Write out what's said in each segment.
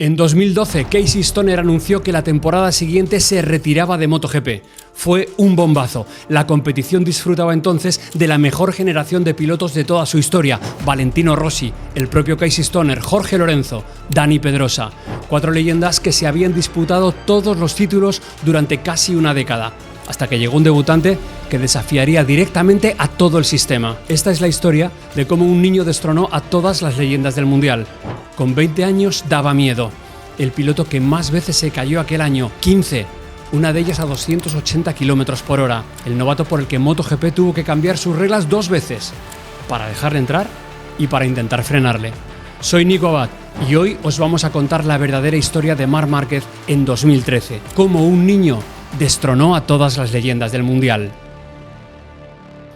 En 2012, Casey Stoner anunció que la temporada siguiente se retiraba de MotoGP. Fue un bombazo. La competición disfrutaba entonces de la mejor generación de pilotos de toda su historia: Valentino Rossi, el propio Casey Stoner, Jorge Lorenzo, Dani Pedrosa. 4 leyendas que se habían disputado todos los títulos durante casi una década, hasta que llegó un debutante que desafiaría directamente a todo el sistema. Esta es la historia de cómo un niño destronó a todas las leyendas del Mundial. Con 20 años daba miedo. El piloto que más veces se cayó aquel año, 15, una de ellas a 280 km/h. El novato por el que MotoGP tuvo que cambiar sus reglas 2 veces, para dejarle entrar y para intentar frenarle. Soy Nico Abad y hoy os vamos a contar la verdadera historia de Marc Márquez en 2013, cómo un niño destronó a todas las leyendas del Mundial.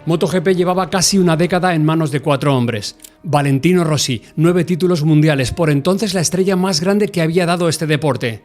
MotoGP llevaba casi una década en manos de 4 hombres. Valentino Rossi, 9 títulos mundiales, por entonces la estrella más grande que había dado este deporte.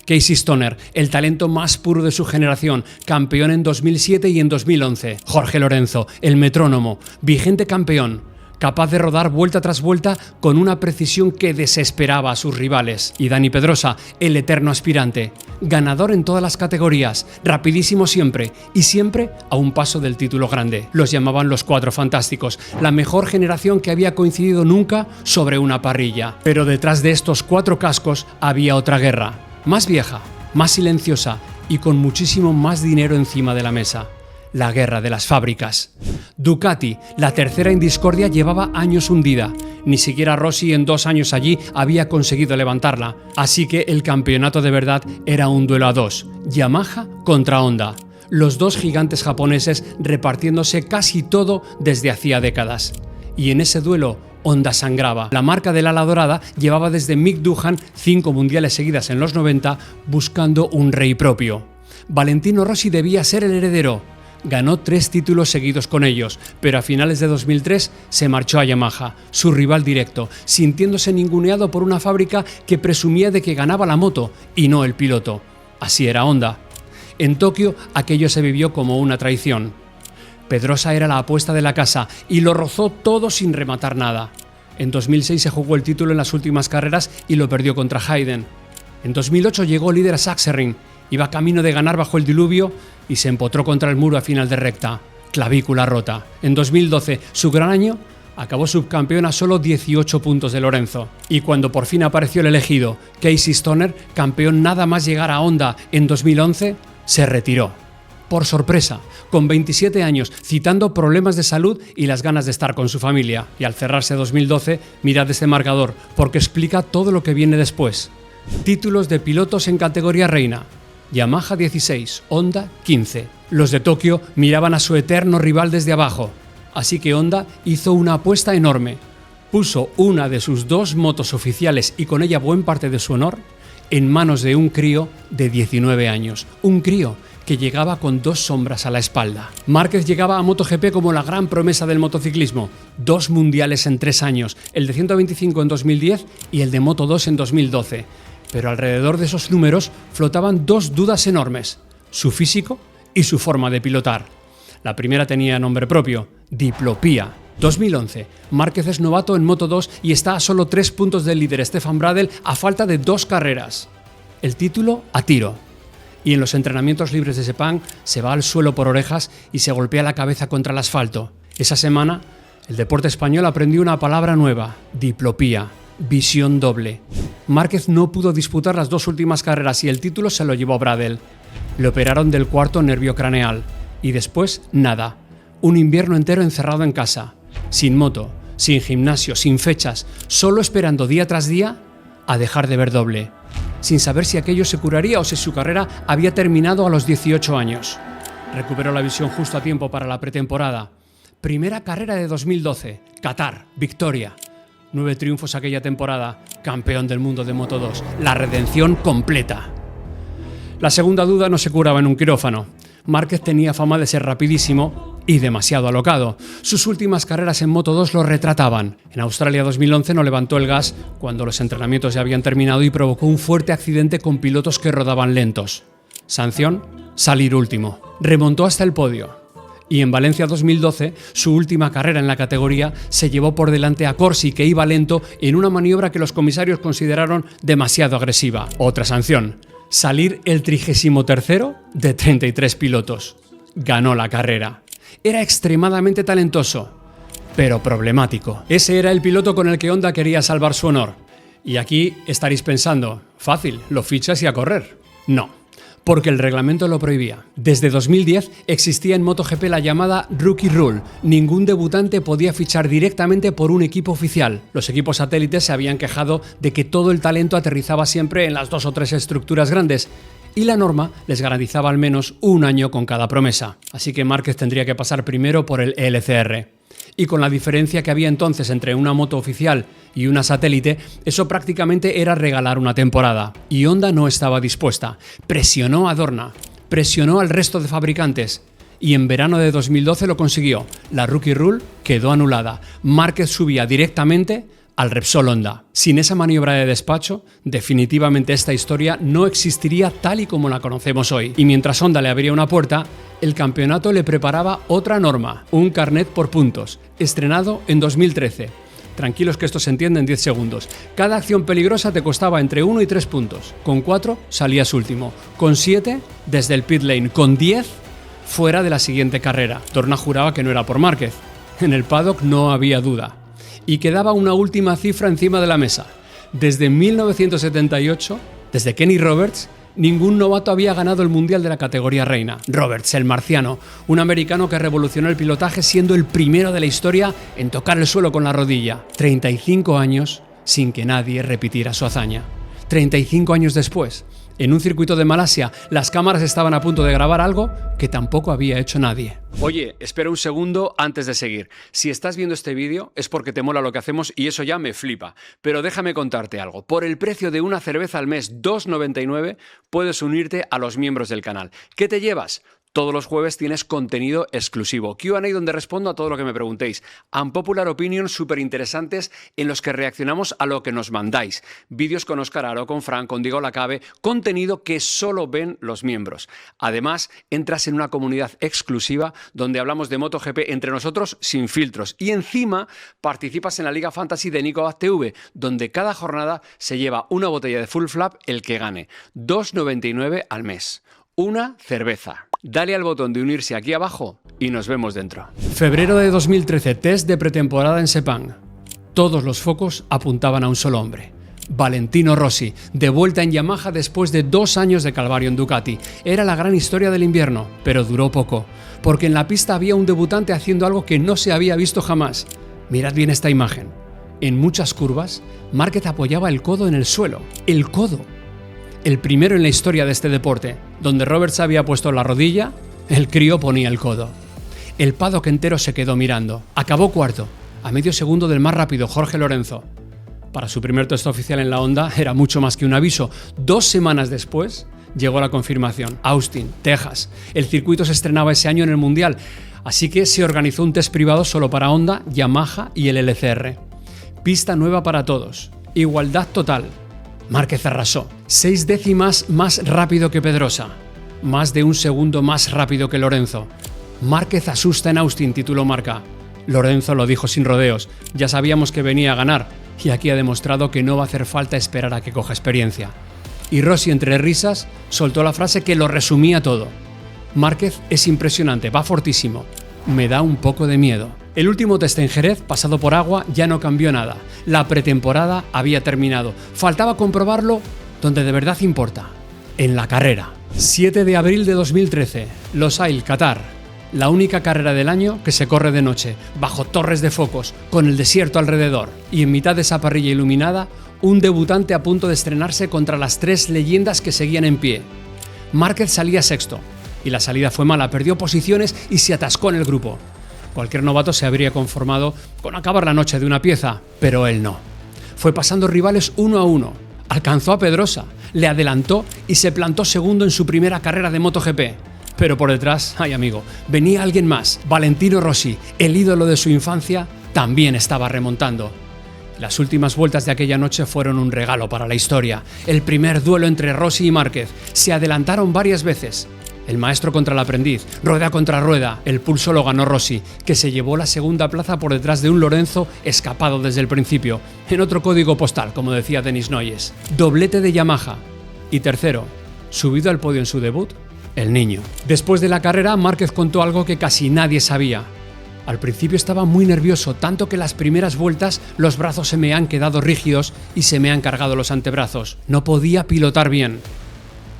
Casey Stoner, el talento más puro de su generación, campeón en 2007 y en 2011. Jorge Lorenzo, el metrónomo, vigente campeón, capaz de rodar vuelta tras vuelta con una precisión que desesperaba a sus rivales. Y Dani Pedrosa, el eterno aspirante, ganador en todas las categorías, rapidísimo siempre y siempre a un paso del título grande. Los llamaban los 4 fantásticos, la mejor generación que había coincidido nunca sobre una parrilla. Pero detrás de estos 4 cascos había otra guerra, más vieja, más silenciosa y con muchísimo más dinero encima de la mesa. La guerra de las fábricas. Ducati, la tercera en discordia, llevaba años hundida. Ni siquiera Rossi en 2 años allí había conseguido levantarla. Así que el campeonato de verdad era un duelo a 2. Yamaha contra Honda. Los 2 gigantes japoneses repartiéndose casi todo desde hacía décadas. Y en ese duelo, Honda sangraba. La marca del ala dorada llevaba desde Mick Doohan 5 mundiales seguidas en los 90 buscando un rey propio. Valentino Rossi debía ser el heredero. Ganó 3 títulos seguidos con ellos, pero a finales de 2003 se marchó a Yamaha, su rival directo, sintiéndose ninguneado por una fábrica que presumía de que ganaba la moto y no el piloto. Así era Honda. En Tokio aquello se vivió como una traición. Pedrosa era la apuesta de la casa y lo rozó todo sin rematar nada. En 2006 se jugó el título en las últimas carreras y lo perdió contra Hayden. En 2008 llegó líder a Sachsenring, iba camino de ganar bajo el diluvio y se empotró contra el muro a final de recta, clavícula rota. En 2012, su gran año, acabó subcampeón a solo 18 puntos de Lorenzo. Y cuando por fin apareció el elegido, Casey Stoner, campeón nada más llegar a Honda en 2011, se retiró. Por sorpresa, con 27 años, citando problemas de salud y las ganas de estar con su familia. Y al cerrarse 2012, mirad este marcador, porque explica todo lo que viene después. Títulos de pilotos en categoría reina. Yamaha 16, Honda 15. Los de Tokio miraban a su eterno rival desde abajo, así que Honda hizo una apuesta enorme. Puso una de sus 2 motos oficiales y con ella buen parte de su honor en manos de un crío de 19 años. Un crío que llegaba con 2 sombras a la espalda. Márquez llegaba a MotoGP como la gran promesa del motociclismo. 2 mundiales en 3 años, el de 125 en 2010 y el de Moto2 en 2012. Pero alrededor de esos números flotaban 2 dudas enormes: su físico y su forma de pilotar. La primera tenía nombre propio: diplopía. 2011. Márquez es novato en Moto2 y está a solo 3 puntos del líder Stefan Bradl a falta de 2 carreras. El título a tiro. Y en los entrenamientos libres de Sepang se va al suelo por orejas y se golpea la cabeza contra el asfalto. Esa semana, el deporte español aprendió una palabra nueva: diplopía. Visión doble. Márquez no pudo disputar las 2 últimas carreras y el título se lo llevó Bradl. Le operaron del 4º nervio craneal. Y después, nada. Un invierno entero encerrado en casa. Sin moto, sin gimnasio, sin fechas, solo esperando día tras día a dejar de ver doble. Sin saber si aquello se curaría o si su carrera había terminado a los 18 años. Recuperó la visión justo a tiempo para la pretemporada. Primera carrera de 2012. Qatar. Victoria. 9 triunfos aquella temporada, campeón del mundo de Moto2, la redención completa. La segunda duda no se curaba en un quirófano. Márquez tenía fama de ser rapidísimo y demasiado alocado. Sus últimas carreras en Moto2 lo retrataban. En Australia 2011 no levantó el gas cuando los entrenamientos ya habían terminado y provocó un fuerte accidente con pilotos que rodaban lentos. Sanción: salir último. Remontó hasta el podio. Y en Valencia 2012, su última carrera en la categoría, se llevó por delante a Corsi, que iba lento en una maniobra que los comisarios consideraron demasiado agresiva. Otra sanción: salir el 33º de 33 pilotos. Ganó la carrera. Era extremadamente talentoso, pero problemático. Ese era el piloto con el que Honda quería salvar su honor. Y aquí estaréis pensando, fácil, lo fichas y a correr. No, porque el reglamento lo prohibía. Desde 2010 existía en MotoGP la llamada Rookie Rule. Ningún debutante podía fichar directamente por un equipo oficial. Los equipos satélites se habían quejado de que todo el talento aterrizaba siempre en las 2 o 3 estructuras grandes, y la norma les garantizaba al menos un año con cada promesa. Así que Márquez tendría que pasar primero por el LCR. Y con la diferencia que había entonces entre una moto oficial y una satélite, eso prácticamente era regalar una temporada. Y Honda no estaba dispuesta. Presionó a Dorna, presionó al resto de fabricantes. Y en verano de 2012 lo consiguió. La Rookie Rule quedó anulada. Márquez subía directamente al Repsol Honda. Sin esa maniobra de despacho, definitivamente esta historia no existiría tal y como la conocemos hoy. Y mientras Honda le abría una puerta, el campeonato le preparaba otra norma, un carnet por puntos, estrenado en 2013. Tranquilos que esto se entiende en 10 segundos. Cada acción peligrosa te costaba entre 1 y 3 puntos. Con 4 salías último. Con 7 desde el pit lane. Con 10 fuera de la siguiente carrera. Dorna juraba que no era por Márquez. En el paddock no había duda. Y quedaba una última cifra encima de la mesa. Desde 1978, desde Kenny Roberts, ningún novato había ganado el Mundial de la categoría reina. Roberts, el marciano, un americano que revolucionó el pilotaje siendo el primero de la historia en tocar el suelo con la rodilla. 35 años sin que nadie repitiera su hazaña. 35 años después, en un circuito de Malasia, las cámaras estaban a punto de grabar algo que tampoco había hecho nadie. Oye, espera un segundo antes de seguir. Si estás viendo este vídeo es porque te mola lo que hacemos y eso ya me flipa. Pero déjame contarte algo. Por el precio de una cerveza al mes, 2,99, puedes unirte a los miembros del canal. ¿Qué te llevas? Todos los jueves tienes contenido exclusivo, Q&A donde respondo a todo lo que me preguntéis, Unpopular Opinions súper interesantes en los que reaccionamos a lo que nos mandáis, vídeos con Óscar Aro, con Fran, con Diego Lacabe, contenido que solo ven los miembros. Además, entras en una comunidad exclusiva donde hablamos de MotoGP entre nosotros sin filtros y encima participas en la Liga Fantasy de Nicoaz TV, donde cada jornada se lleva una botella de Full Flap el que gane, 2,99 al mes. Una cerveza. Dale al botón de unirse aquí abajo y nos vemos dentro. Febrero de 2013, test de pretemporada en Sepang. Todos los focos apuntaban a un solo hombre. Valentino Rossi, de vuelta en Yamaha después de 2 años de calvario en Ducati. Era la gran historia del invierno, pero duró poco, porque en la pista había un debutante haciendo algo que no se había visto jamás. Mirad bien esta imagen. En muchas curvas, Márquez apoyaba el codo en el suelo. ¡El codo! El primero en la historia de este deporte, donde Roberts había puesto la rodilla, el crío ponía el codo. El paddock entero se quedó mirando. Acabó cuarto, a medio segundo del más rápido, Jorge Lorenzo. Para su primer test oficial en la Honda era mucho más que un aviso. 2 semanas después llegó la confirmación. Austin, Texas. El circuito se estrenaba ese año en el Mundial, así que se organizó un test privado solo para Honda, Yamaha y el LCR. Pista nueva para todos. Igualdad total. Márquez arrasó. 6 décimas más rápido que Pedrosa. Más de 1 segundo más rápido que Lorenzo. Márquez asusta en Austin, tituló Marca. Lorenzo lo dijo sin rodeos. Ya sabíamos que venía a ganar. Y aquí ha demostrado que no va a hacer falta esperar a que coja experiencia. Y Rossi, entre risas, soltó la frase que lo resumía todo. Márquez es impresionante, va fortísimo. Me da un poco de miedo. El último test en Jerez, pasado por agua, ya no cambió nada. La pretemporada había terminado. Faltaba comprobarlo donde de verdad importa. En la carrera. 7 de abril de 2013. Losail, Qatar. La única carrera del año que se corre de noche, bajo torres de focos, con el desierto alrededor. Y en mitad de esa parrilla iluminada, un debutante a punto de estrenarse contra las 3 leyendas que seguían en pie. Márquez salía sexto. Y la salida fue mala, perdió posiciones y se atascó en el grupo. Cualquier novato se habría conformado con acabar la noche de una pieza, pero él no. Fue pasando rivales uno a uno. Alcanzó a Pedrosa, le adelantó y se plantó segundo en su primera carrera de MotoGP. Pero por detrás, ay amigo, venía alguien más. Valentino Rossi, el ídolo de su infancia, también estaba remontando. Las últimas vueltas de aquella noche fueron un regalo para la historia. El primer duelo entre Rossi y Márquez. Se adelantaron varias veces. El maestro contra el aprendiz, rueda contra rueda. El pulso lo ganó Rossi, que se llevó la segunda plaza por detrás de un Lorenzo escapado desde el principio, en otro código postal, como decía Denis Noyes. Doblete de Yamaha. Y tercero, subido al podio en su debut, el niño. Después de la carrera, Márquez contó algo que casi nadie sabía. Al principio estaba muy nervioso, tanto que las primeras vueltas los brazos se me han quedado rígidos y se me han cargado los antebrazos. No podía pilotar bien.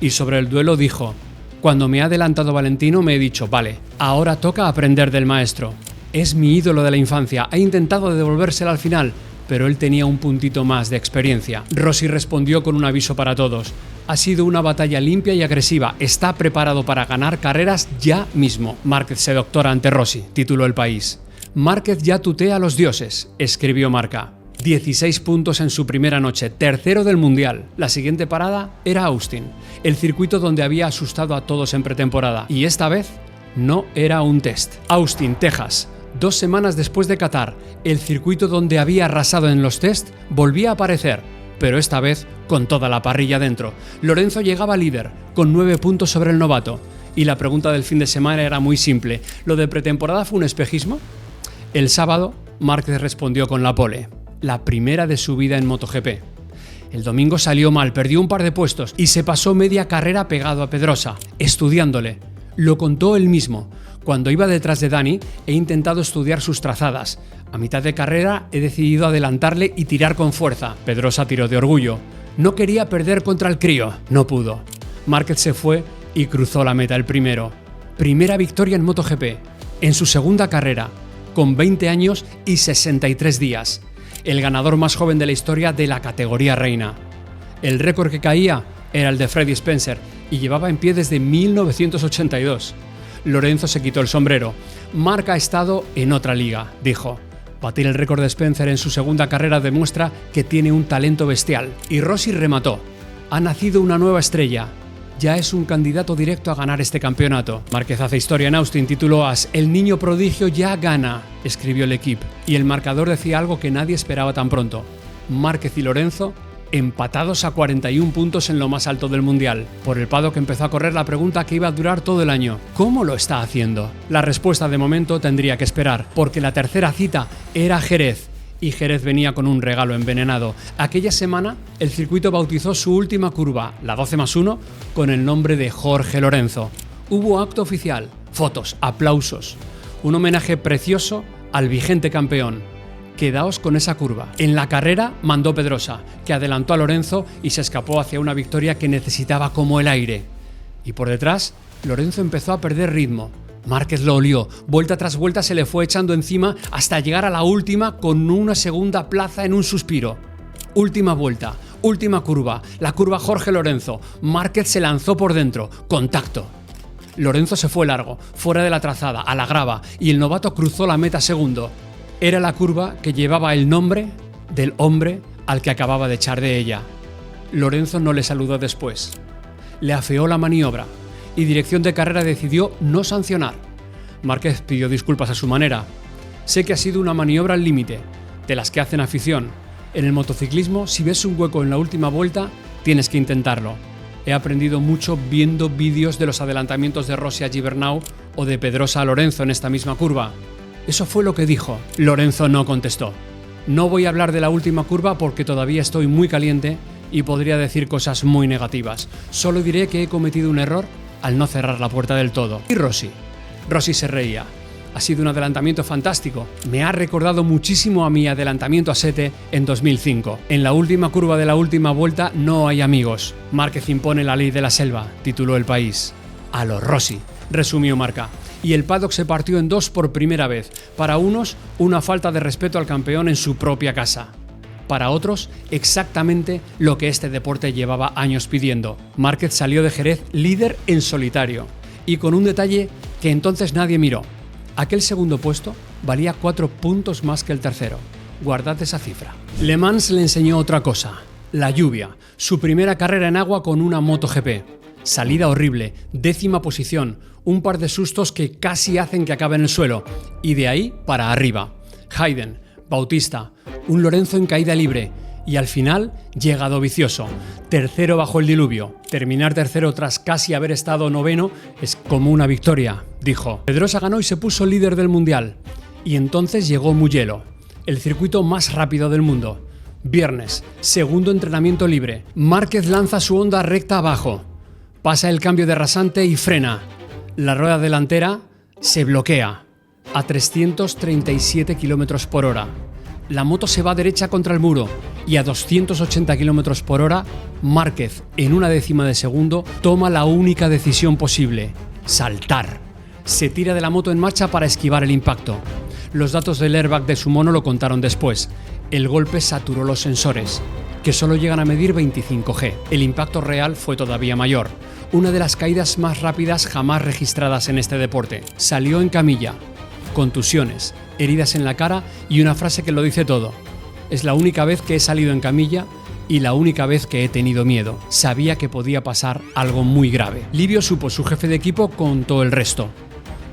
Y sobre el duelo dijo: cuando me ha adelantado Valentino me he dicho, vale, ahora toca aprender del maestro. Es mi ídolo de la infancia, he intentado devolvérsela al final, pero él tenía un puntito más de experiencia. Rossi respondió con un aviso para todos. Ha sido una batalla limpia y agresiva, está preparado para ganar carreras ya mismo. Márquez se doctora ante Rossi, tituló El País. Márquez ya tutea a los dioses, escribió Marca. 16 puntos en su primera noche, tercero del Mundial. La siguiente parada era Austin, el circuito donde había asustado a todos en pretemporada. Y esta vez no era un test. Austin, Texas. 2 semanas después de Qatar, el circuito donde había arrasado en los test volvía a aparecer, pero esta vez con toda la parrilla dentro. Lorenzo llegaba líder, con 9 puntos sobre el novato. Y la pregunta del fin de semana era muy simple. ¿Lo de pretemporada fue un espejismo? El sábado, Márquez respondió con la pole, la primera de su vida en MotoGP. El domingo salió mal, perdió un par de puestos y se pasó media carrera pegado a Pedrosa, estudiándole. Lo contó él mismo. Cuando iba detrás de Dani, he intentado estudiar sus trazadas. A mitad de carrera he decidido adelantarle y tirar con fuerza. Pedrosa tiró de orgullo. No quería perder contra el crío. No pudo. Márquez se fue y cruzó la meta el primero. Primera victoria en MotoGP. En su segunda carrera, con 20 años y 63 días. El ganador más joven de la historia de la categoría reina. El récord que caía era el de Freddie Spencer y llevaba en pie desde 1982. Lorenzo se quitó el sombrero. Marca ha estado en otra liga, dijo. Batir el récord de Spencer en su segunda carrera demuestra que tiene un talento bestial. Y Rossi remató. Ha nacido una nueva estrella. Ya es un candidato directo a ganar este campeonato. Márquez hace historia en Austin, tituló As. El niño prodigio ya gana, escribió el equipo. Y el marcador decía algo que nadie esperaba tan pronto. Márquez y Lorenzo empatados a 41 puntos en lo más alto del Mundial. Por el paddock empezó a correr la pregunta que iba a durar todo el año. ¿Cómo lo está haciendo? La respuesta de momento tendría que esperar, porque la tercera cita era Jerez. Y Jerez venía con un regalo envenenado. Aquella semana, el circuito bautizó su última curva, la 12+1, con el nombre de Jorge Lorenzo. Hubo acto oficial, fotos, aplausos. Un homenaje precioso al vigente campeón. Quedaos con esa curva. En la carrera mandó Pedrosa, que adelantó a Lorenzo y se escapó hacia una victoria que necesitaba como el aire. Y por detrás, Lorenzo empezó a perder ritmo. Márquez lo olió, vuelta tras vuelta se le fue echando encima hasta llegar a la última con una segunda plaza en un suspiro. Última vuelta, última curva, la curva Jorge Lorenzo. Márquez se lanzó por dentro, contacto. Lorenzo se fue largo, fuera de la trazada, a la grava, y el novato cruzó la meta segundo. Era la curva que llevaba el nombre del hombre al que acababa de echar de ella. Lorenzo no le saludó después. Le afeó la maniobra y dirección de carrera decidió no sancionar. Márquez pidió disculpas a su manera. Sé que ha sido una maniobra al límite, de las que hacen afición. En el motociclismo, si ves un hueco en la última vuelta, tienes que intentarlo. He aprendido mucho viendo vídeos de los adelantamientos de Rossi a Gibernau o de Pedrosa a Lorenzo en esta misma curva. Eso fue lo que dijo. Lorenzo no contestó. No voy a hablar de la última curva porque todavía estoy muy caliente y podría decir cosas muy negativas. Solo diré que he cometido un error al no cerrar la puerta del todo. Y Rossi. Rossi se reía. Ha sido un adelantamiento fantástico. Me ha recordado muchísimo a mi adelantamiento a Sete en 2005. En la última curva de la última vuelta no hay amigos. Márquez impone la ley de la selva, tituló El País. A los Rossi, resumió Marca. Y el paddock se partió en dos por primera vez. Para unos, una falta de respeto al campeón en su propia casa. Para otros, exactamente lo que este deporte llevaba años pidiendo. Márquez salió de Jerez líder en solitario. Y con un detalle que entonces nadie miró. Aquel segundo puesto valía 4 puntos más que el tercero. Guardad esa cifra. Le Mans le enseñó otra cosa. La lluvia. Su primera carrera en agua con una MotoGP. Salida horrible, 10ª posición, un par de sustos que casi hacen que acabe en el suelo, y de ahí para arriba. Hayden, Bautista, un Lorenzo en caída libre, Y al final llega Dovizioso, tercero bajo el diluvio. Terminar tercero tras casi haber estado noveno es como una victoria, dijo. Pedrosa ganó y se puso líder del mundial. Y entonces llegó Mugello, el circuito más rápido del mundo. Viernes, segundo entrenamiento libre. Márquez lanza su Honda recta abajo. Pasa el cambio de rasante y frena. La rueda delantera se bloquea a 337 km por hora. La moto se va derecha contra el muro y a 280 km por hora, Márquez, en una décima de segundo, toma la única decisión posible: saltar. Se tira de la moto en marcha para esquivar el impacto. Los datos del airbag de su mono lo contaron después. El golpe saturó los sensores, que solo llegan a medir 25 G. El impacto real fue todavía mayor. Una de las caídas más rápidas jamás registradas en este deporte. Salió en camilla. Contusiones, heridas en la cara y una frase que lo dice todo: es la única vez que he salido en camilla y la única vez que he tenido miedo. Sabía que podía pasar algo muy grave. Livio Suppo, su jefe de equipo, contó el resto.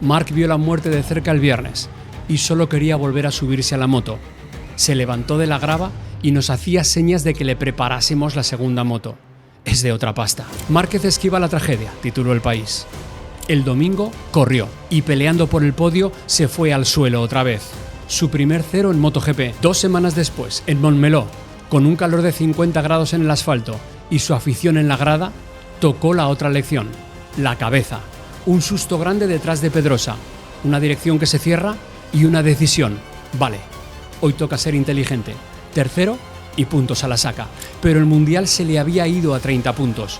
Marc vio la muerte de cerca el viernes y solo quería volver a subirse a la moto. Se levantó de la grava y nos hacía señas de que le preparásemos la segunda moto. Es de otra pasta. Márquez esquiva la tragedia, tituló El País. El domingo corrió y peleando por el podio se fue al suelo otra vez. Su primer cero en MotoGP. 2 semanas después, en Montmeló, con un calor de 50 grados en el asfalto y su afición en la grada, tocó la otra lección: la cabeza. Un susto grande detrás de Pedrosa, una dirección que se cierra y una decisión: vale, hoy toca ser inteligente. Tercero y puntos a la saca, pero el mundial se le había ido a 30 puntos.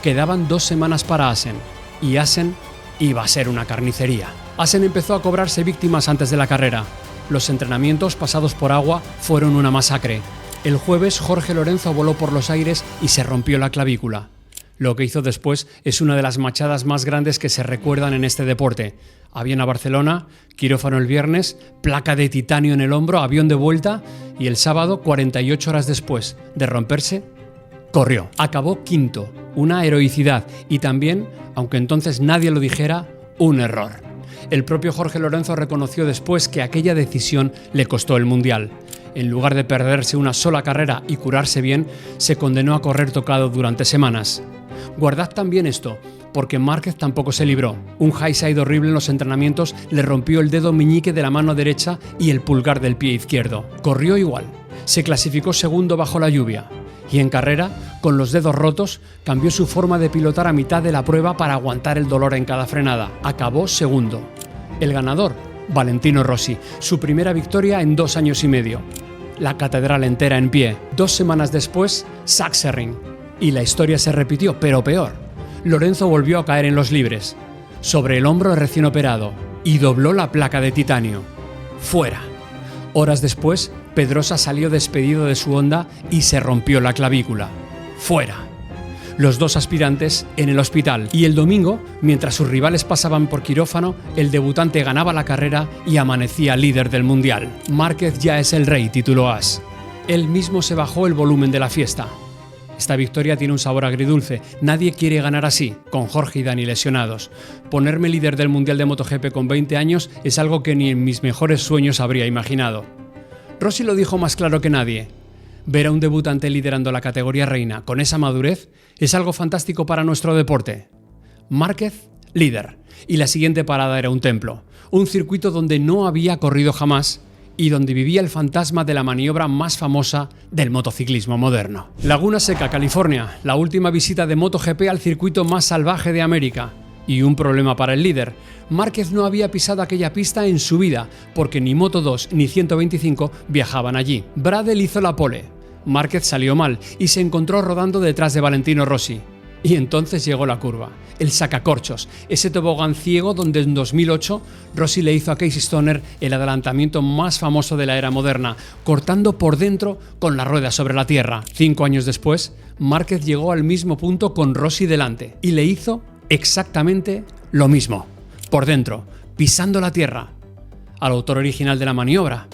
Quedaban 2 semanas para Assen. Y Assen iba a ser una carnicería. Assen empezó a cobrarse víctimas antes de la carrera. Los entrenamientos pasados por agua fueron una masacre. El jueves Jorge Lorenzo voló por los aires y se rompió la clavícula. Lo que hizo después es una de las machadas más grandes que se recuerdan en este deporte. Avión a Barcelona, quirófano el viernes, placa de titanio en el hombro, avión de vuelta y el sábado, 48 horas después de romperse, corrió. Acabó quinto, una heroicidad y también, aunque entonces nadie lo dijera, un error. El propio Jorge Lorenzo reconoció después que aquella decisión le costó el mundial. En lugar de perderse una sola carrera y curarse bien, se condenó a correr tocado durante semanas. Guardad también esto, porque Márquez tampoco se libró. Un high side horrible en los entrenamientos le rompió el dedo meñique de la mano derecha y el pulgar del pie izquierdo. Corrió igual. Se clasificó segundo bajo la lluvia. Y en carrera, con los dedos rotos, cambió su forma de pilotar a mitad de la prueba para aguantar el dolor en cada frenada. Acabó segundo. El ganador, Valentino Rossi, su primera victoria en 2 años y medio. La catedral entera en pie. 2 semanas después, Sachsenring. Y la historia se repitió, pero peor. Lorenzo volvió a caer en los libres, sobre el hombro recién operado, y dobló la placa de titanio. Fuera. Horas después, Pedrosa salió despedido de su Honda y se rompió la clavícula. Fuera. Los 2 aspirantes en el hospital. Y el domingo, mientras sus rivales pasaban por quirófano, el debutante ganaba la carrera y amanecía líder del mundial. Márquez ya es el rey, tituló As. Él mismo se bajó el volumen de la fiesta. Esta victoria tiene un sabor agridulce. Nadie quiere ganar así, con Jorge y Dani lesionados. Ponerme líder del mundial de MotoGP con 20 años es algo que ni en mis mejores sueños habría imaginado. Rossi lo dijo más claro que nadie. Ver a un debutante liderando la categoría reina con esa madurez es algo fantástico para nuestro deporte. Márquez, líder. Y la siguiente parada era un templo. Un circuito donde no había corrido jamás y donde vivía el fantasma de la maniobra más famosa del motociclismo moderno. Laguna Seca, California, la última visita de MotoGP al circuito más salvaje de América. Y un problema para el líder. Márquez no había pisado aquella pista en su vida, porque ni Moto2 ni 125 viajaban allí. Bradel hizo la pole. Márquez salió mal y se encontró rodando detrás de Valentino Rossi. Y entonces llegó la curva, el sacacorchos, ese tobogán ciego donde en 2008 Rossi le hizo a Casey Stoner el adelantamiento más famoso de la era moderna, cortando por dentro con la rueda sobre la tierra. 5 años después, Márquez llegó al mismo punto con Rossi delante y le hizo exactamente lo mismo, por dentro, pisando la tierra, al autor original de la maniobra.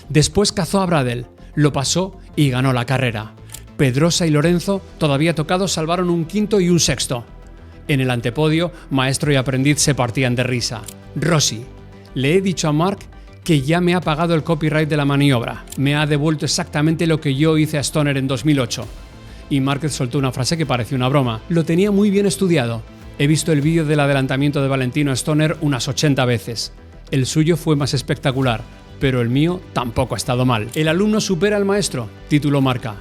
Después cazó a Bradel, lo pasó y ganó la carrera. Pedrosa y Lorenzo, todavía tocados, salvaron un quinto y un sexto. En el antepodio, maestro y aprendiz se partían de risa. Rossi: le he dicho a Marc que ya me ha pagado el copyright de la maniobra. Me ha devuelto exactamente lo que yo hice a Stoner en 2008. Y Márquez soltó una frase que parecía una broma. Lo tenía muy bien estudiado. He visto el vídeo del adelantamiento de Valentino a Stoner unas 80 veces. El suyo fue más espectacular, pero el mío tampoco ha estado mal. El alumno supera al maestro, tituló Marca.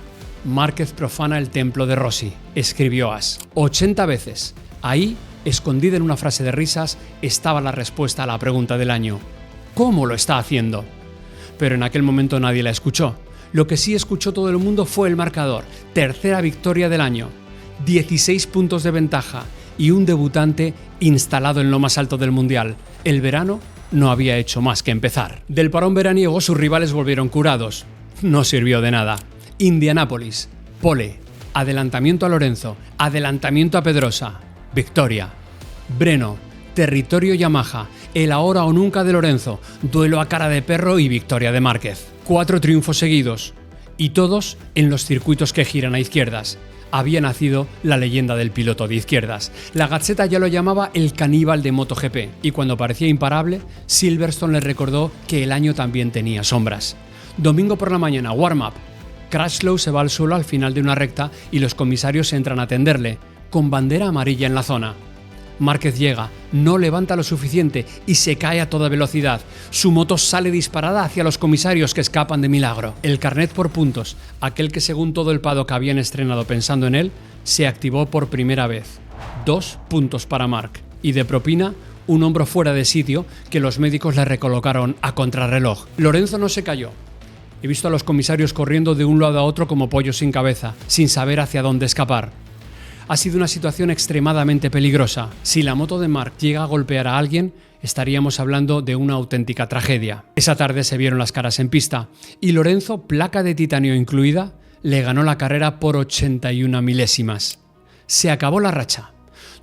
Márquez profana el templo de Rossi, escribió As. 80 veces. Ahí, escondida en una frase de risas, estaba la respuesta a la pregunta del año. ¿Cómo lo está haciendo? Pero en aquel momento nadie la escuchó. Lo que sí escuchó todo el mundo fue el marcador. Tercera victoria del año. 16 puntos de ventaja y un debutante instalado en lo más alto del mundial. El verano no había hecho más que empezar. Del parón veraniego sus rivales volvieron curados. No sirvió de nada. Indianápolis, pole, adelantamiento a Lorenzo, adelantamiento a Pedrosa, victoria. Breno, territorio Yamaha, el ahora o nunca de Lorenzo, duelo a cara de perro y victoria de Márquez. 4 triunfos seguidos, y todos en los circuitos que giran a izquierdas. Había nacido la leyenda del piloto de izquierdas. La Gazzetta ya lo llamaba el caníbal de MotoGP, y cuando parecía imparable, Silverstone le recordó que el año también tenía sombras. Domingo por la mañana, warm-up. Crutchlow se va al suelo al final de una recta y los comisarios entran a atenderle, con bandera amarilla en la zona. Márquez llega, no levanta lo suficiente y se cae a toda velocidad. Su moto sale disparada hacia los comisarios que escapan de milagro. El carnet por puntos, aquel que según todo el paddock habían estrenado pensando en él, se activó por primera vez. 2 puntos para Marc. Y de propina, un hombro fuera de sitio que los médicos le recolocaron a contrarreloj. Lorenzo no se cayó. He visto a los comisarios corriendo de un lado a otro como pollos sin cabeza, sin saber hacia dónde escapar. Ha sido una situación extremadamente peligrosa. Si la moto de Marc llega a golpear a alguien, estaríamos hablando de una auténtica tragedia. Esa tarde se vieron las caras en pista y Lorenzo, placa de titanio incluida, le ganó la carrera por 81 milésimas. Se acabó la racha.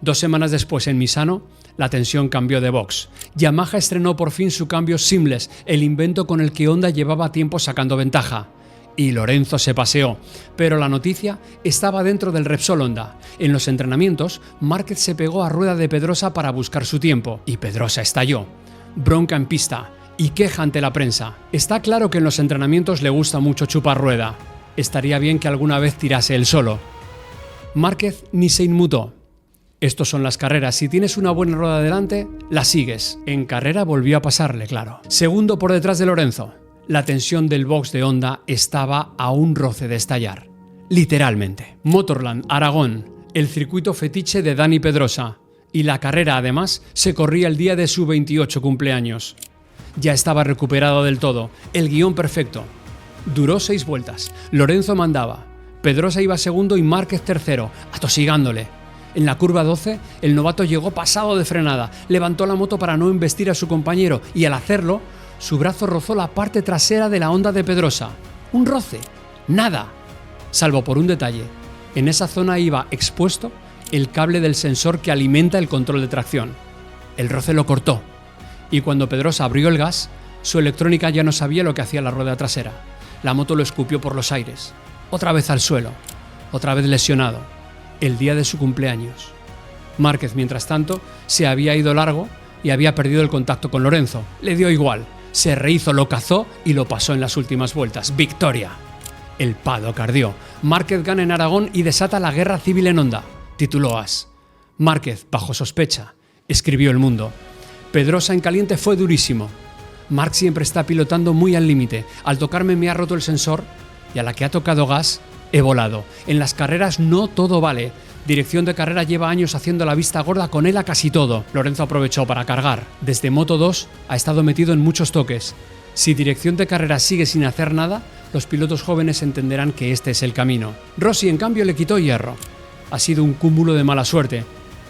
2 semanas después en Misano, la tensión cambió de box. Yamaha estrenó por fin su cambio seamless, el invento con el que Honda llevaba tiempo sacando ventaja. Y Lorenzo se paseó, pero la noticia estaba dentro del Repsol Honda. En los entrenamientos, Márquez se pegó a rueda de Pedrosa para buscar su tiempo, y Pedrosa estalló. Bronca en pista y queja ante la prensa. Está claro que en los entrenamientos le gusta mucho chupar rueda. Estaría bien que alguna vez tirase él solo. Márquez ni se inmutó. Estos son las carreras. Si tienes una buena rueda delante, la sigues. En carrera volvió a pasarle, claro. Segundo por detrás de Lorenzo. La tensión del box de Honda estaba a un roce de estallar. Literalmente. Motorland, Aragón, el circuito fetiche de Dani Pedrosa. Y la carrera, además, se corría el día de su 28 cumpleaños. Ya estaba recuperado del todo. El guión perfecto. Duró 6 vueltas. Lorenzo mandaba. Pedrosa iba segundo y Márquez tercero, atosigándole. En la curva 12, el novato llegó pasado de frenada, levantó la moto para no embestir a su compañero y al hacerlo, su brazo rozó la parte trasera de la Honda de Pedrosa. Un roce, nada, salvo por un detalle. En esa zona iba expuesto el cable del sensor que alimenta el control de tracción. El roce lo cortó y cuando Pedrosa abrió el gas, su electrónica ya no sabía lo que hacía la rueda trasera. La moto lo escupió por los aires, otra vez al suelo, otra vez lesionado. El día de su cumpleaños. Márquez, mientras tanto, se había ido largo y había perdido el contacto con Lorenzo. Le dio igual, se rehizo, lo cazó y lo pasó en las últimas vueltas. ¡Victoria! El paddock ardió. Márquez gana en Aragón y desata la guerra civil en Honda. Tituló As. Márquez, bajo sospecha, escribió El Mundo. Pedrosa en caliente fue durísimo. Marc siempre está pilotando muy al límite. Al tocarme me ha roto el sensor y a la que ha tocado gas, he volado. En las carreras no todo vale. Dirección de carrera lleva años haciendo la vista gorda con él a casi todo. Lorenzo aprovechó para cargar. Desde Moto 2 ha estado metido en muchos toques. Si dirección de carrera sigue sin hacer nada, los pilotos jóvenes entenderán que este es el camino. Rossi, en cambio, le quitó hierro. Ha sido un cúmulo de mala suerte.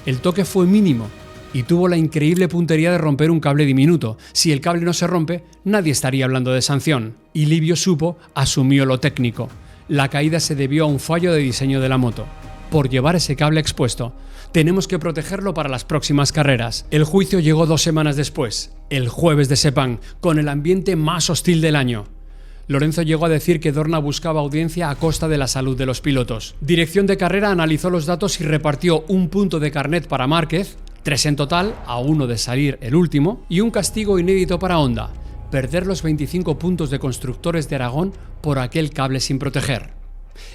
El toque fue mínimo y tuvo la increíble puntería de romper un cable diminuto. Si el cable no se rompe, nadie estaría hablando de sanción. Y Livio supo, asumió lo técnico. La caída se debió a un fallo de diseño de la moto. Por llevar ese cable expuesto. Tenemos que protegerlo para las próximas carreras. El juicio llegó 2 semanas después, el jueves de Sepang, con el ambiente más hostil del año. Lorenzo llegó a decir que Dorna buscaba audiencia a costa de la salud de los pilotos. Dirección de carrera analizó los datos y repartió 1 punto de carnet para Márquez, 3 en total, a 1 de salir el último, y un castigo inédito para Honda. perder los 25 puntos de Constructores de Aragón por aquel cable sin proteger.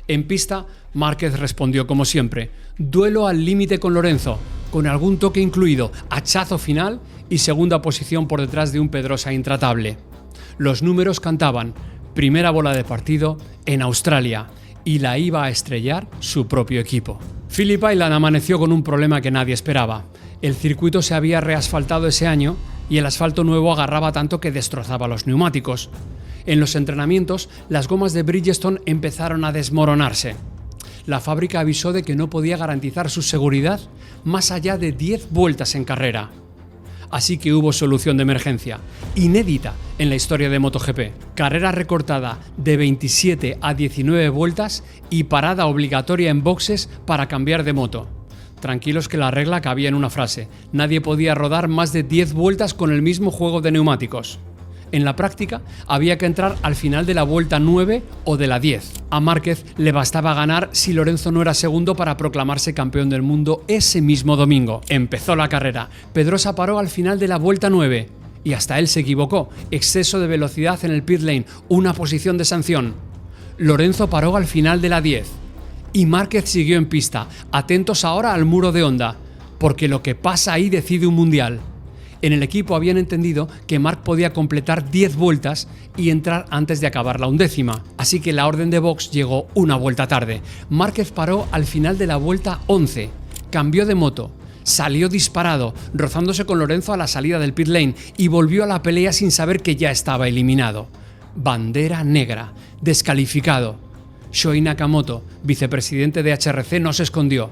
En pista, Márquez respondió como siempre, duelo al límite con Lorenzo, con algún toque incluido, hachazo final y segunda posición por detrás de un Pedrosa intratable. Los números cantaban, primera bola de partido en Australia, y la iba a estrellar su propio equipo. Phillip Island amaneció con un problema que nadie esperaba. El circuito se había reasfaltado ese año y el asfalto nuevo agarraba tanto que destrozaba los neumáticos. En los entrenamientos, las gomas de Bridgestone empezaron a desmoronarse. La fábrica avisó de que no podía garantizar su seguridad más allá de 10 vueltas en carrera. Así que hubo solución de emergencia, inédita en la historia de MotoGP. Carrera recortada de 27 a 19 vueltas y parada obligatoria en boxes para cambiar de moto. Tranquilos que la regla cabía en una frase, nadie podía rodar más de 10 vueltas con el mismo juego de neumáticos. En la práctica, había que entrar al final de la vuelta 9 o de la 10. A Márquez le bastaba ganar si Lorenzo no era segundo para proclamarse campeón del mundo ese mismo domingo. Empezó la carrera. Pedrosa paró al final de la vuelta 9. Y hasta él se equivocó. Exceso de velocidad en el pit lane, una posición de sanción. Lorenzo paró al final de la 10. Y Márquez siguió en pista. Atentos ahora al muro de Honda, porque lo que pasa ahí decide un mundial. En el equipo habían entendido que Marc podía completar 10 vueltas y entrar antes de acabar la 11ª, así que la orden de box llegó una vuelta tarde. Márquez paró al final de la vuelta 11, cambió de moto, salió disparado, rozándose con Lorenzo a la salida del pit lane y volvió a la pelea sin saber que ya estaba eliminado. Bandera negra, descalificado. Shohei Nakamoto, vicepresidente de HRC, no se escondió.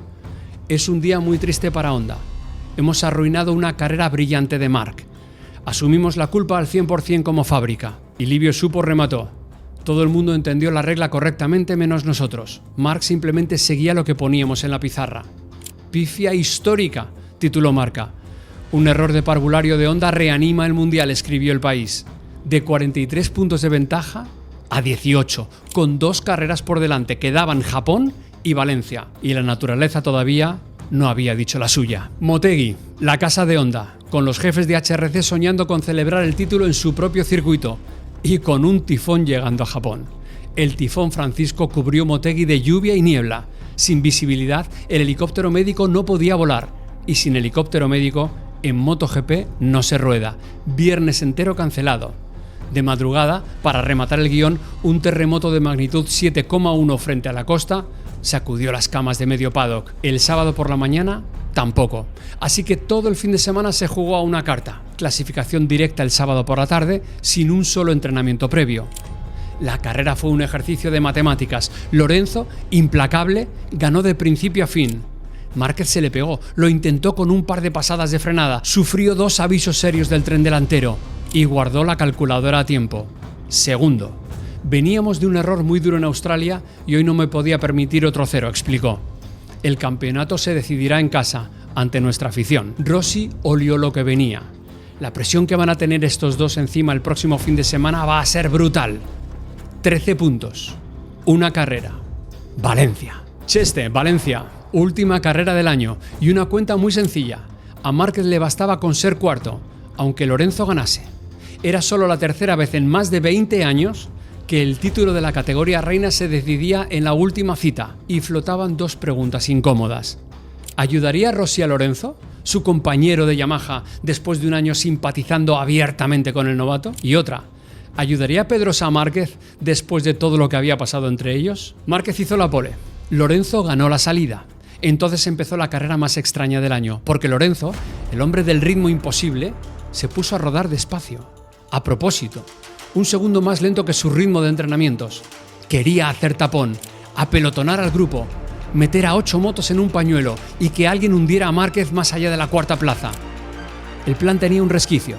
Es un día muy triste para Honda. Hemos arruinado una carrera brillante de Marc. Asumimos la culpa al 100% como fábrica. Y Livio Suppo remató. Todo el mundo entendió la regla correctamente menos nosotros. Marc simplemente seguía lo que poníamos en la pizarra. Pifia histórica, tituló Marca. Un error de parvulario de Honda reanima el mundial, escribió El País. De 43 puntos de ventaja a 18, con 2 carreras por delante. Quedaban Japón y Valencia. Y la naturaleza todavía no había dicho la suya. Motegi, la casa de Honda, con los jefes de HRC soñando con celebrar el título en su propio circuito y con un tifón llegando a Japón. El tifón Francisco cubrió Motegi de lluvia y niebla. Sin visibilidad, el helicóptero médico no podía volar y sin helicóptero médico, en MotoGP no se rueda. Viernes entero cancelado. De madrugada, para rematar el guión, un terremoto de magnitud 7,1 frente a la costa sacudió las camas de medio paddock. El sábado por la mañana, tampoco. Así que todo el fin de semana se jugó a una carta. Clasificación directa el sábado por la tarde, sin un solo entrenamiento previo. La carrera fue un ejercicio de matemáticas. Lorenzo, implacable, ganó de principio a fin. Márquez se le pegó, lo intentó con un par de pasadas de frenada, sufrió 2 avisos serios del tren delantero y guardó la calculadora a tiempo. Segundo. Veníamos de un error muy duro en Australia y hoy no me podía permitir otro 0, explicó. El campeonato se decidirá en casa, ante nuestra afición. Rossi olió lo que venía. La presión que van a tener estos dos encima el próximo fin de semana va a ser brutal. 13 puntos. Una carrera. Valencia. Cheste, Valencia. Última carrera del año y una cuenta muy sencilla. A Márquez le bastaba con ser cuarto, aunque Lorenzo ganase. Era solo la tercera vez en más de 20 años que el título de la categoría reina se decidía en la última cita y flotaban 2 preguntas incómodas. ¿Ayudaría Rossi a Lorenzo, su compañero de Yamaha, después de un año simpatizando abiertamente con el novato? Y otra, ¿ayudaría Pedrosa a Márquez después de todo lo que había pasado entre ellos? Márquez hizo la pole. Lorenzo ganó la salida. Entonces empezó la carrera más extraña del año, porque Lorenzo, el hombre del ritmo imposible, se puso a rodar despacio. A propósito, un segundo más lento que su ritmo de entrenamientos. Quería hacer tapón, apelotonar al grupo, meter a 8 motos en un pañuelo y que alguien hundiera a Márquez más allá de la 4ª plaza. El plan tenía un resquicio.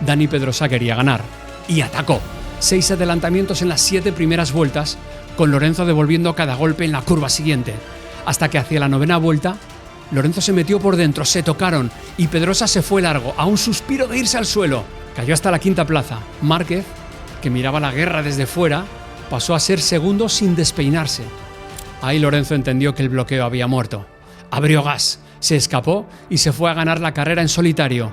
Dani Pedrosa quería ganar y atacó. 6 adelantamientos en las 7 primeras vueltas, con Lorenzo devolviendo cada golpe en la curva siguiente, hasta que hacia la 9ª vuelta, Lorenzo se metió por dentro, se tocaron y Pedrosa se fue largo, a un suspiro de irse al suelo. Cayó hasta la 5ª plaza. Márquez, que miraba la guerra desde fuera, pasó a ser segundo sin despeinarse. Ahí Lorenzo entendió que el bloqueo había muerto. Abrió gas, se escapó y se fue a ganar la carrera en solitario.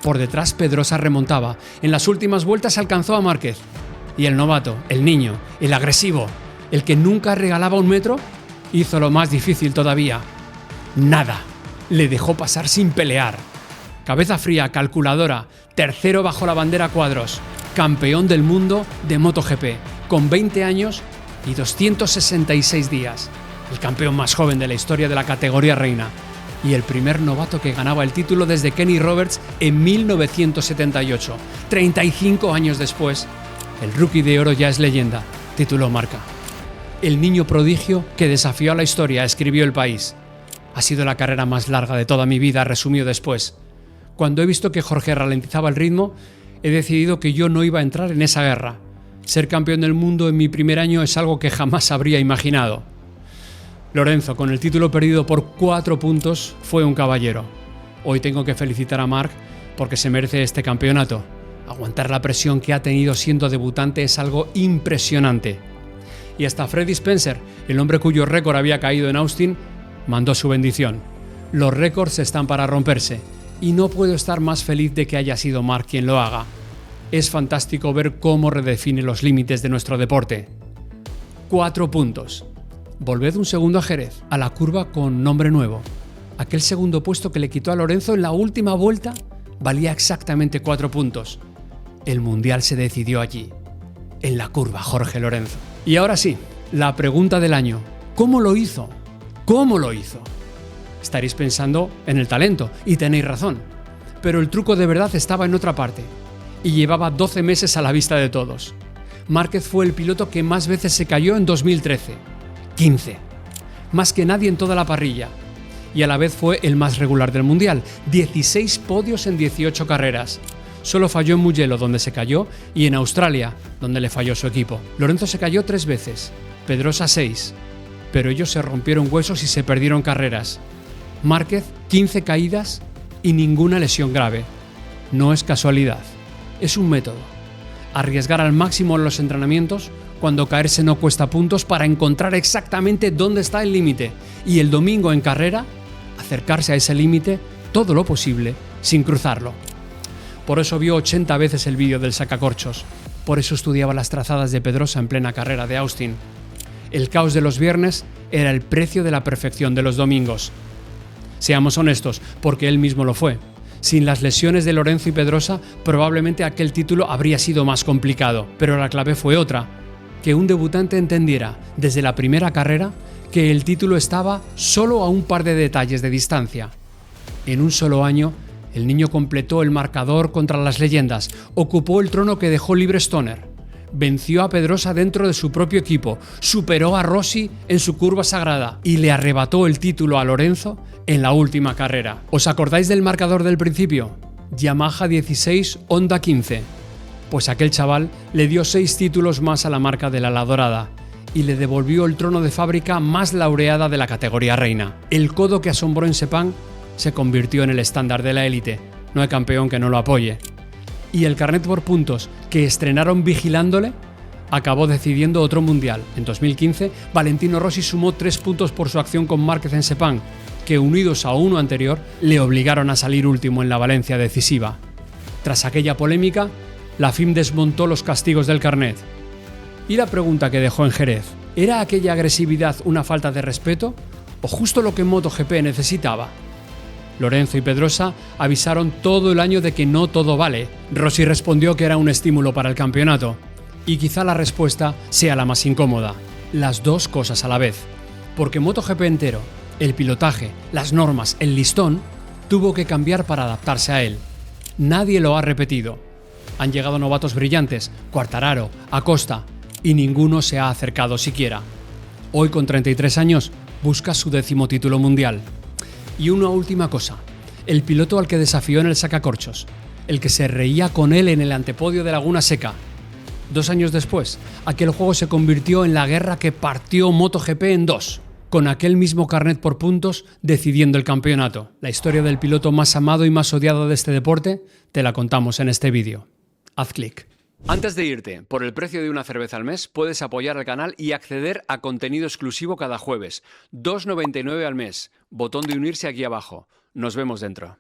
Por detrás Pedrosa remontaba. En las últimas vueltas alcanzó a Márquez. Y el novato, el niño, el agresivo, el que nunca regalaba un metro, hizo lo más difícil todavía. Nada. Le dejó pasar sin pelear. Cabeza fría, calculadora, tercero bajo la bandera cuadros, campeón del mundo de MotoGP, con 20 años y 266 días. El campeón más joven de la historia de la categoría reina. Y el primer novato que ganaba el título desde Kenny Roberts en 1978. 35 años después, el Rookie de Oro ya es leyenda, tituló marca. El niño prodigio que desafió a la historia, escribió El País. Ha sido la carrera más larga de toda mi vida, resumió después. Cuando he visto que Jorge ralentizaba el ritmo, he decidido que yo no iba a entrar en esa guerra. Ser campeón del mundo en mi primer año es algo que jamás habría imaginado. Lorenzo, con el título perdido por 4 puntos, fue un caballero. Hoy tengo que felicitar a Marc porque se merece este campeonato. Aguantar la presión que ha tenido siendo debutante es algo impresionante. Y hasta Freddie Spencer, el hombre cuyo récord había caído en Austin, mandó su bendición. Los récords están para romperse y no puedo estar más feliz de que haya sido Marc quien lo haga. Es fantástico ver cómo redefine los límites de nuestro deporte. 4 puntos. Volved un segundo a Jerez, a la curva con nombre nuevo. Aquel segundo puesto que le quitó a Lorenzo en la última vuelta valía exactamente 4 puntos. El mundial se decidió allí, en la curva Jorge Lorenzo. Y ahora sí, la pregunta del año. ¿Cómo lo hizo? ¿Cómo lo hizo? Estaréis pensando en el talento, y tenéis razón. Pero el truco de verdad estaba en otra parte, y llevaba 12 meses a la vista de todos. Márquez fue el piloto que más veces se cayó en 2013. 15. Más que nadie en toda la parrilla. Y a la vez fue el más regular del mundial. 16 podios en 18 carreras. Solo falló en Mugello, donde se cayó, y en Australia, donde le falló su equipo. Lorenzo se cayó 3 veces, Pedrosa 6. Pero ellos se rompieron huesos y se perdieron carreras. Márquez, 15 caídas y ninguna lesión grave. No es casualidad, es un método. Arriesgar al máximo en los entrenamientos cuando caerse no cuesta puntos para encontrar exactamente dónde está el límite y el domingo en carrera acercarse a ese límite todo lo posible sin cruzarlo. Por eso vio 80 veces el vídeo del sacacorchos. Por eso estudiaba las trazadas de Pedrosa en plena carrera de Austin. El caos de los viernes era el precio de la perfección de los domingos. Seamos honestos, porque él mismo lo fue. Sin las lesiones de Lorenzo y Pedrosa, probablemente aquel título habría sido más complicado. Pero la clave fue otra: que un debutante entendiera, desde la primera carrera, que el título estaba solo a un par de detalles de distancia. En un solo año, el niño completó el marcador contra las leyendas, ocupó el trono que dejó libre Stoner. Venció a Pedrosa dentro de su propio equipo, superó a Rossi en su curva sagrada y le arrebató el título a Lorenzo en la última carrera. ¿Os acordáis del marcador del principio? Yamaha 16, Honda 15. Pues aquel chaval le dio 6 títulos más a la marca de la ala dorada y le devolvió el trono de fábrica más laureada de la categoría reina. El codo que asombró en Sepang se convirtió en el estándar de la élite. No hay campeón que no lo apoye. Y el carnet por puntos que estrenaron vigilándole acabó decidiendo otro mundial. En 2015, Valentino Rossi sumó 3 puntos por su acción con Márquez en Sepang, que unidos a uno anterior le obligaron a salir último en la Valencia decisiva. Tras aquella polémica, la FIM desmontó los castigos del carnet. Y la pregunta que dejó en Jerez: ¿era aquella agresividad una falta de respeto o justo lo que MotoGP necesitaba? Lorenzo y Pedrosa avisaron todo el año de que no todo vale. Rossi respondió que era un estímulo para el campeonato. Y quizá la respuesta sea la más incómoda: las dos cosas a la vez. Porque MotoGP entero, el pilotaje, las normas, el listón, tuvo que cambiar para adaptarse a él. Nadie lo ha repetido. Han llegado novatos brillantes, Quartararo, Acosta, y ninguno se ha acercado siquiera. Hoy, con 33 años, busca su 10º título mundial. Y una última cosa: el piloto al que desafió en el sacacorchos, el que se reía con él en el antepodio de Laguna Seca. 2 años después, aquel juego se convirtió en la guerra que partió MotoGP en 2, con aquel mismo carnet por puntos decidiendo el campeonato. La historia del piloto más amado y más odiado de este deporte te la contamos en este vídeo. Haz clic. Antes de irte, por el precio de una cerveza al mes puedes apoyar al canal y acceder a contenido exclusivo cada jueves. 2,99 al mes. Botón de unirse aquí abajo. Nos vemos dentro.